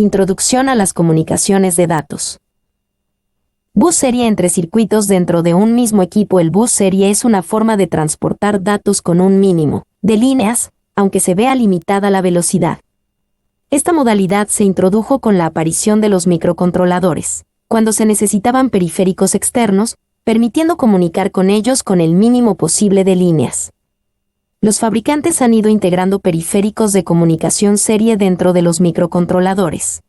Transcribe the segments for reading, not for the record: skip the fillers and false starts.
Introducción a las comunicaciones de datos. Bus serie entre circuitos dentro de un mismo equipo. El bus serie es una forma de transportar datos con un mínimo de líneas, aunque se vea limitada la velocidad. Esta modalidad se introdujo con la aparición de los microcontroladores, cuando se necesitaban periféricos externos, permitiendo comunicar con ellos con el mínimo posible de líneas. Los fabricantes han ido integrando periféricos de comunicación serie dentro de los microcontroladores.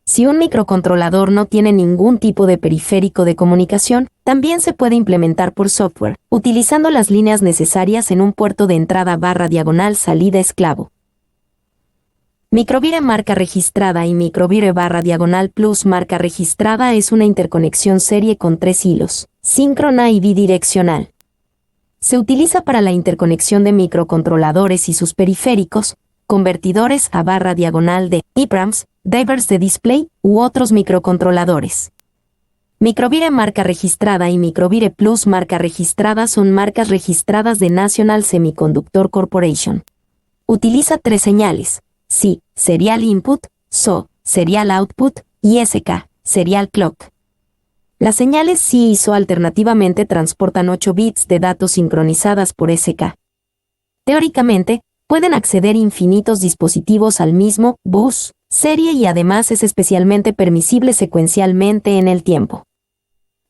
Si un microcontrolador no tiene ningún tipo de periférico de comunicación, también se puede implementar por software, utilizando las líneas necesarias en un puerto de entrada/salida esclavo. Microvire marca registrada y Microvire/plus marca registrada es una interconexión serie con 3 hilos, síncrona y bidireccional. Se utiliza para la interconexión de microcontroladores y sus periféricos, convertidores a/de EEPROMs, drivers de display u otros microcontroladores. Microvire marca registrada y Microvire Plus marca registrada son marcas registradas de National Semiconductor Corporation. Utiliza 3 señales: SI, Serial Input, SO, Serial Output, y SK, Serial Clock. Las señales SI y SO alternativamente transportan 8 bits de datos sincronizadas por SK. Teóricamente, pueden acceder infinitos dispositivos al mismo bus serie y además es especialmente permisible secuencialmente en el tiempo.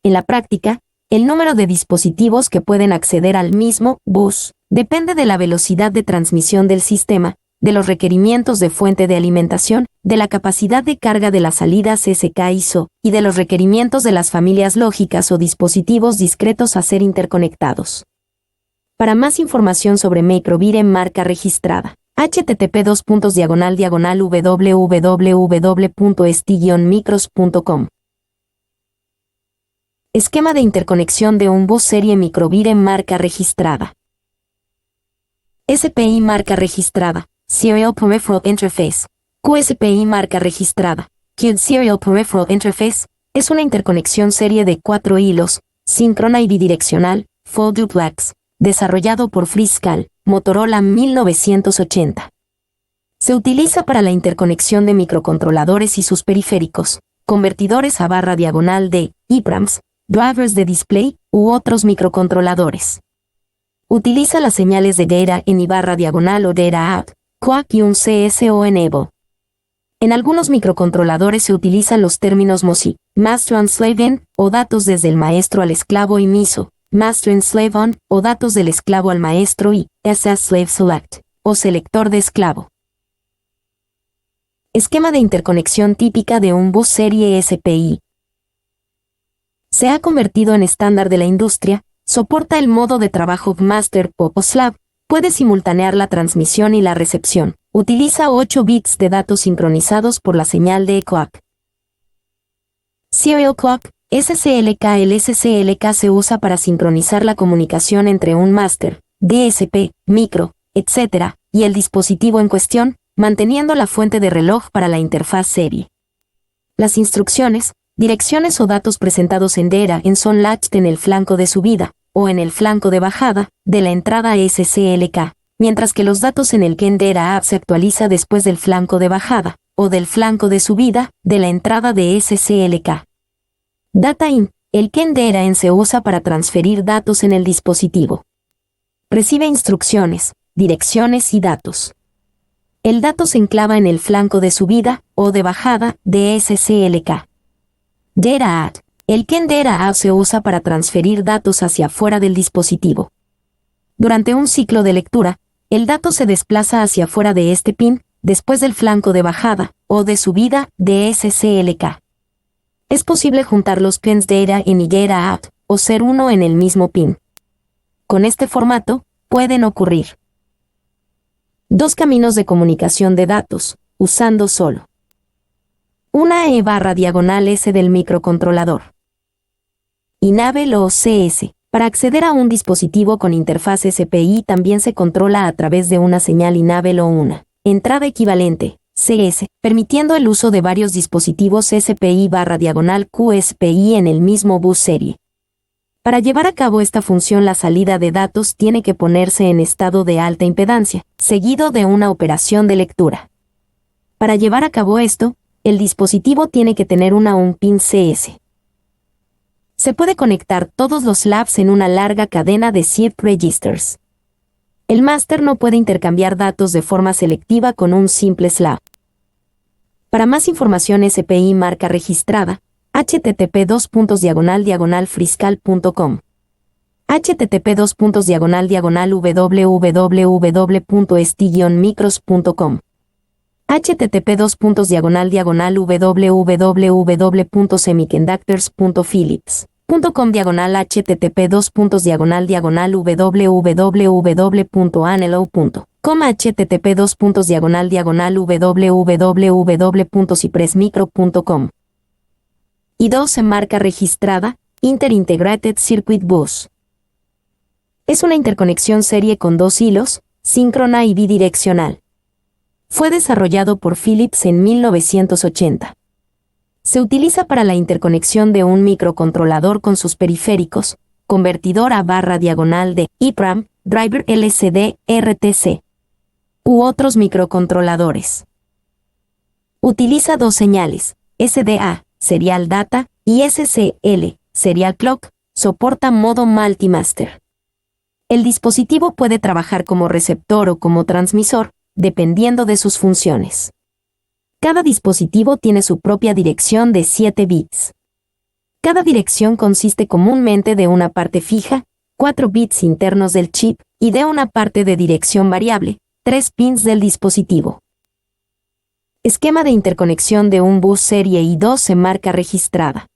En la práctica, el número de dispositivos que pueden acceder al mismo bus depende de la velocidad de transmisión del sistema, de los requerimientos de fuente de alimentación, de la capacidad de carga de las salidas SK y SO, y de los requerimientos de las familias lógicas o dispositivos discretos a ser interconectados. Para más información sobre Microvire marca registrada, http://www.esti-micros.com. Esquema de interconexión de un bus serie Microvire marca registrada. SPI marca registrada, Serial Peripheral Interface. QSPI marca registrada, Queued Serial Peripheral Interface, es una interconexión serie de 4 hilos, síncrona y bidireccional, Full Duplex, desarrollado por Freescale, Motorola 1980. Se utiliza para la interconexión de microcontroladores y sus periféricos, convertidores a/de EEPROMs, drivers de display u otros microcontroladores. Utiliza las señales de data in y/diagonal o data out, QAC y un CSO enable. En algunos microcontroladores se utilizan los términos MOSI, Master and Slave In, o datos desde el maestro al esclavo, y MISO, Master and Slave On, o datos del esclavo al maestro, y SS Slave Select, o selector de esclavo. Esquema de interconexión típica de un bus serie SPI. Se ha convertido en estándar de la industria, soporta el modo de trabajo Master o Slave, puede simultanear la transmisión y la recepción, utiliza 8 bits de datos sincronizados por la señal de clock. Serial Clock, SCLK. El SCLK se usa para sincronizar la comunicación entre un master, DSP, micro, etc., y el dispositivo en cuestión, manteniendo la fuente de reloj para la interfaz serie. Las instrucciones, direcciones o datos presentados en DRAM son latched en el flanco de subida, o en el flanco de bajada, de la entrada SCLK, mientras que los datos en el CAN DRAM se actualiza después del flanco de bajada, o del flanco de subida, de la entrada de SCLK. Data In, el CAN DRAM se usa para transferir datos en el dispositivo. Recibe instrucciones, direcciones y datos. El dato se enclava en el flanco de subida, o de bajada, de SCLK. Data Out, el CAN DRAM se usa para transferir datos hacia afuera del dispositivo. Durante un ciclo de lectura, el dato se desplaza hacia afuera de este pin, después del flanco de bajada, o de subida, de SCLK. Es posible juntar los pins Data In y Data Out, o ser uno en el mismo pin. Con este formato, pueden ocurrir 2 caminos de comunicación de datos, usando solo una E/S del microcontrolador. Enable o CS. Para acceder a un dispositivo con interfaz SPI también se controla a través de una señal Enable o una entrada equivalente, CS, permitiendo el uso de varios dispositivos SPI/QSPI en el mismo bus serie. Para llevar a cabo esta función, la salida de datos tiene que ponerse en estado de alta impedancia, seguido de una operación de lectura. Para llevar a cabo esto, el dispositivo tiene que tener un pin CS. Se puede conectar todos los slabs en una larga cadena de shift registers. El máster no puede intercambiar datos de forma selectiva con un simple slab. Para más información SPI marca registrada, http://friscal.com http://www.esti-micros.com http://www.semiconductors.philips.com http://www.anelo.com http://www.cipresmicro.com I2 se marca registrada, Inter-Integrated Circuit Bus. Es una interconexión serie con dos hilos, síncrona y bidireccional. Fue desarrollado por Philips en 1980. Se utiliza para la interconexión de un microcontrolador con sus periféricos, convertidor a barra diagonal de EEPROM, driver LCD, RTC, u otros microcontroladores. Utiliza dos señales, SDA, Serial Data, y SCL, Serial Clock, soporta modo Multimaster. El dispositivo puede trabajar como receptor o como transmisor, dependiendo de sus funciones. Cada dispositivo tiene su propia dirección de 7 bits. Cada dirección consiste comúnmente de una parte fija, 4 bits internos del chip, y de una parte de dirección variable, 3 pins del dispositivo. Esquema de interconexión de un bus serie I2 se marca registrada.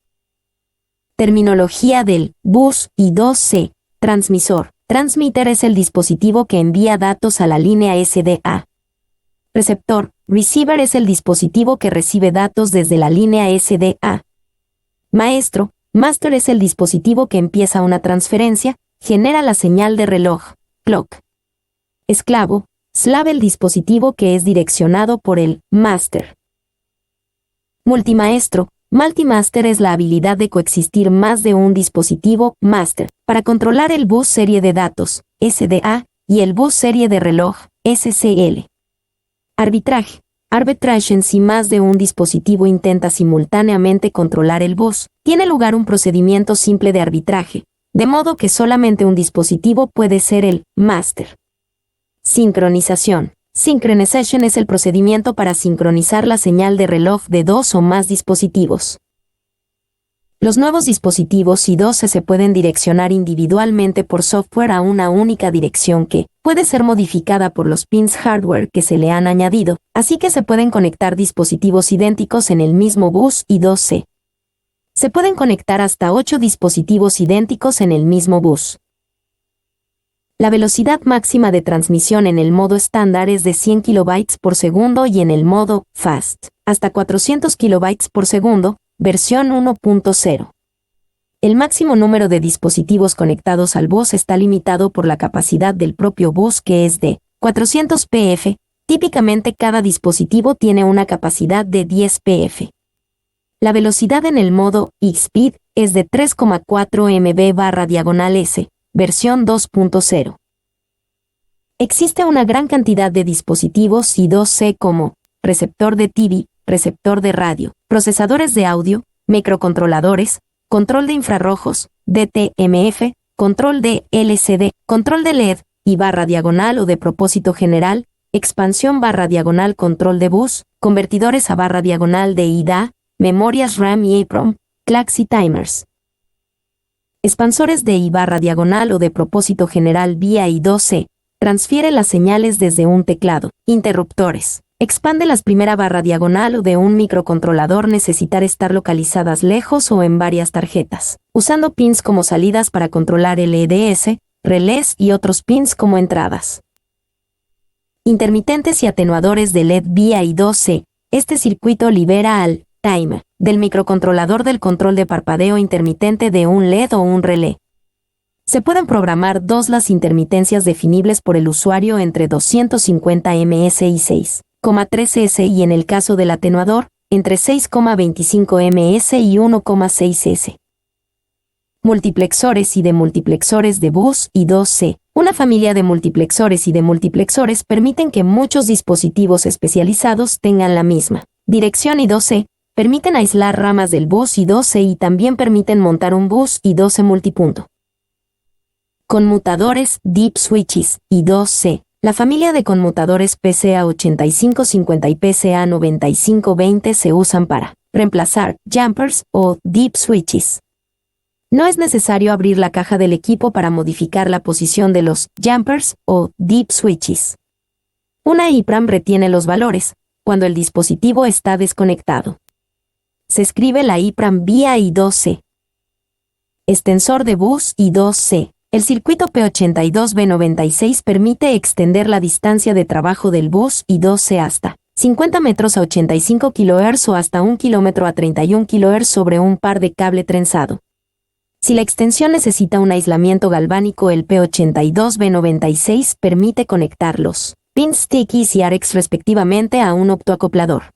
Terminología del bus I2C, transmisor. Transmitter es el dispositivo que envía datos a la línea SDA. Receptor, receiver es el dispositivo que recibe datos desde la línea SDA. Maestro, master es el dispositivo que empieza una transferencia, genera la señal de reloj, clock. Esclavo, slave el dispositivo que es direccionado por el master. Multimaestro, multimaster es la habilidad de coexistir más de un dispositivo master para controlar el bus serie de datos, SDA, y el bus serie de reloj, SCL. Arbitraje. Arbitrage en si más de un dispositivo intenta simultáneamente controlar el bus. Tiene lugar un procedimiento simple de arbitraje, de modo que solamente un dispositivo puede ser el master. Sincronización. Synchronization es el procedimiento para sincronizar la señal de reloj de dos o más dispositivos. Los nuevos dispositivos I2 se pueden direccionar individualmente por software a una única dirección que puede ser modificada por los pins hardware que se le han añadido, así que se pueden conectar dispositivos idénticos en el mismo bus I2C. Se pueden conectar hasta 8 dispositivos idénticos en el mismo bus. La velocidad máxima de transmisión en el modo estándar es de 100 kB por segundo y en el modo Fast, hasta 400 kB por segundo, versión 1.0. El máximo número de dispositivos conectados al bus está limitado por la capacidad del propio bus, que es de 400 pf. Típicamente cada dispositivo tiene una capacidad de 10 pf. La velocidad en el modo E-Speed es de 3,4 MB/s, versión 2.0. Existe una gran cantidad de dispositivos I2C como receptor de TV, receptor de radio, procesadores de audio, microcontroladores, control de infrarrojos, DTMF, control de LCD, control de LED, y barra diagonal o de propósito general, expansión barra diagonal control de bus, convertidores a barra diagonal de IDA, memorias RAM y EEPROM, clocks y timers. Expansores de I barra diagonal o de propósito general vía I2C, transfiere las señales desde un teclado, interruptores. Expande las primera barra diagonal o de un microcontrolador necesitar estar localizadas lejos o en varias tarjetas, usando pins como salidas para controlar LEDs, relés y otros pins como entradas. Intermitentes y atenuadores de LED vía I2C. Este circuito libera al timer del microcontrolador del control de parpadeo intermitente de un LED o un relé. Se pueden programar las intermitencias definibles por el usuario entre 250 ms y 6,3 s y en el caso del atenuador, entre 6,25 ms y 1,6 s. Multiplexores y demultiplexores de bus I2C. Una familia de multiplexores y demultiplexores permiten que muchos dispositivos especializados tengan la misma dirección y 12, permiten aislar ramas del bus I2C y también permiten montar un bus I2C multipunto. Conmutadores Deep Switches I2C. La familia de conmutadores PCA8550 y PCA9520 se usan para reemplazar jumpers o deep switches. No es necesario abrir la caja del equipo para modificar la posición de los jumpers o deep switches. Una EEPROM retiene los valores cuando el dispositivo está desconectado. Se escribe la EEPROM vía I2C. Extensor de bus I2C. El circuito P82B96 permite extender la distancia de trabajo del bus I2C hasta 50 metros a 85 kHz o hasta 1 km a 31 kHz sobre un par de cable trenzado. Si la extensión necesita un aislamiento galvánico, el P82B96 permite conectar los pins TX y AREX respectivamente a un optoacoplador.